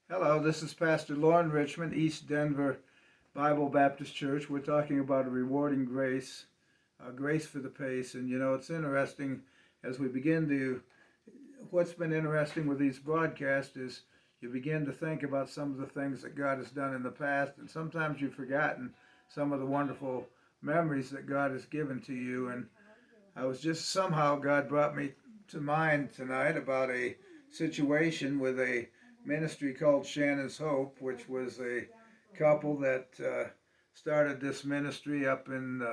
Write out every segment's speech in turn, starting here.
Hello, this is Pastor Lauren Richmond, East Denver Bible Baptist Church. We're talking about a rewarding grace, grace for the pace. And it's interesting as we begin to, what's been interesting with these broadcasts is you begin to think about some of the things that God has done in the past, and sometimes you've forgotten some of the wonderful memories that God has given to you. And I was just somehow, God brought me to mind tonight about a situation with a ministry called Shannon's Hope, which was a couple that started this ministry up in,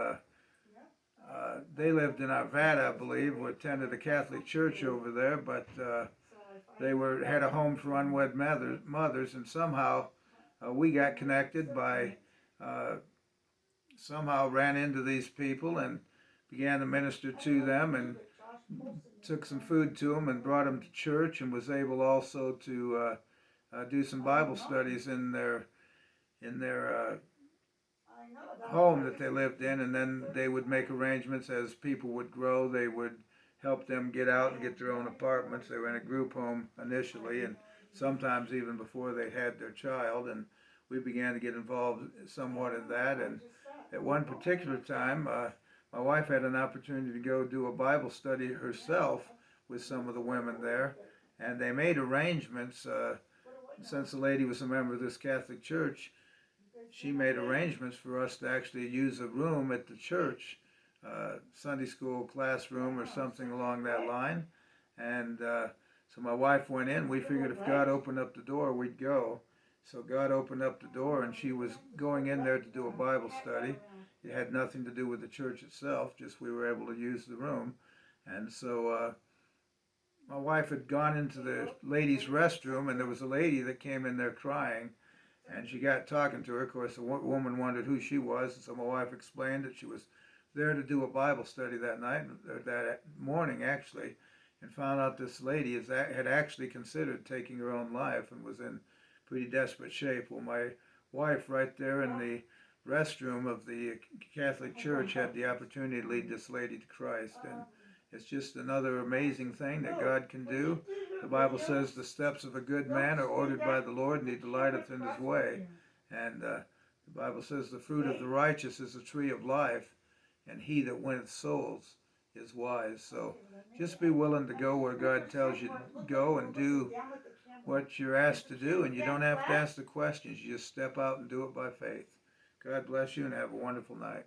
they lived in Arvada, I believe, or attended a Catholic church over there, but they had a home for unwed mothers, and somehow we got connected by, somehow ran into these people and began to minister to them, and took some food to them and brought them to church, and was able also to do some Bible studies in their home that they lived in. And then they would make arrangements as people would grow. They would help them get out and get their own apartments. They were in a group home initially, and sometimes even before they had their child. And we began to get involved somewhat in that. And at one particular time, my wife had an opportunity to go do a Bible study herself with some of the women there, and they made arrangements. Since the lady was a member of this Catholic church, she made arrangements for us to actually use a room at the church, Sunday school classroom or something along that line. And so my wife went in. We figured if God opened up the door, we'd go. So God opened up the door, and she was going in there to do a Bible study. It had nothing to do with the church itself, just we were able to use the room. And so my wife had gone into the ladies' restroom, and there was a lady that came in there crying, and she got talking to her. Of course, the woman wondered who she was, and so my wife explained that she was there to do a Bible study that night, or that morning actually, and found out this lady had actually considered taking her own life and was in pretty desperate shape. Well, my wife right there in the restroom of the Catholic Church had the opportunity to lead this lady to Christ. And it's just another amazing thing that God can do. The Bible says the steps of a good man are ordered by the Lord, and he delighteth in his way. And the Bible says the fruit of the righteous is a tree of life, and he that winneth souls is wise. So just be willing to go where God tells you to go and do what you're asked to do, and you don't have to ask the questions. You just step out and do it by faith. God bless you, and have a wonderful night.